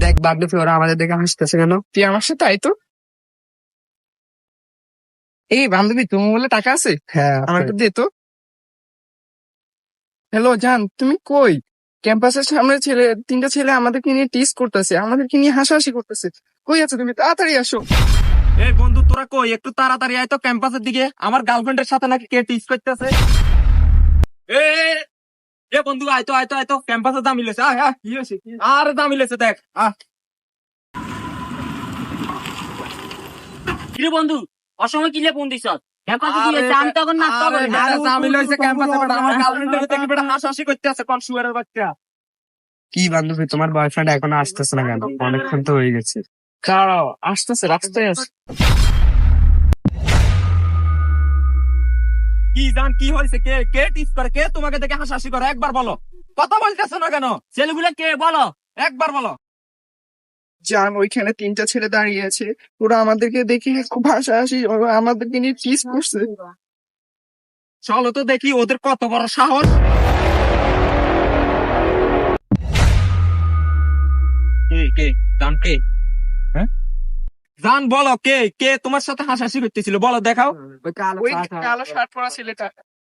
দেখ বাগডুফি, ওরা আমাদের দেখে হাসতেছে কেন? তুই আমার সাথে আয় তো। এই বান্ধবী, তোমার বলে টাকা আছে? হ্যাঁ, আমার একটু দে তো। হ্যালো জান, তুমি কই? ক্যাম্পাসের সামনে তিনটা ছেলে আমাদেরকে নিয়ে টিস করতেছে, আমাদেরকে নিয়ে হাসাহাসি করতেছে। কই আছো তুমি? তাড়াতাড়ি আসো। এই বন্ধু, তোরা কই? একটু তাড়াতাড়ি আয় তো ক্যাম্পাসের দিকে। আমার গার্লফ্রেন্ডের সাথে নাকি কে টিস করতেছে। এ এ বন্ধু, আয় তো আয় তো আয় তো, ক্যাম্পাসে দামি লেছে। আয় আয়। কি হয়েছে? আর দামি লেছে, দেখ। কিরে বন্ধু, অসময় কিলে ফোন দিছ? ক্যাম্পাসে কি হয়েছে? আমি তখন নাস্তা আরে করি না। বেটা, জামিল হইছে ক্যাম্পাসে, বেটা আমার গার্লফ্রেন্ডের দেখি বেটা হাসাহাসি করতেছে, কোন শুয়ারের বাচ্চা। কি বান্ধবী, তোমার বয়ফ্রেন্ড এখনো আসতেছে না কেন? অনেকক্ষণ তো হয়ে গেছে। দাঁড়াও, আসতেছে, রাস্তায় আস। কি জান, কি হয়েছে? কে কে টিস করে? কে তোমাকে দেখে হাসাহাসি করে? একবার বলো। কথা বলতেছ না কেন? ছেলেগুলো কে বলো? একবার বলো। জান, ওইখানে তিনটা ছেলে দাঁড়িয়ে আছে, ওরা আমাদেরকে দেখে খুব হাসাহাসি, ওরা আমাদেরকে নিয়ে টিস করছে। চলো তো দেখি ওদের কত বড় সাহস। কে কে জান, কে? হ্যাঁ জান, বলো কে কে তোমার সাথে হাসাহাসি করতেছিল? বলো, দেখাও। ওই কালো শার্ট পরা ছেলেটা।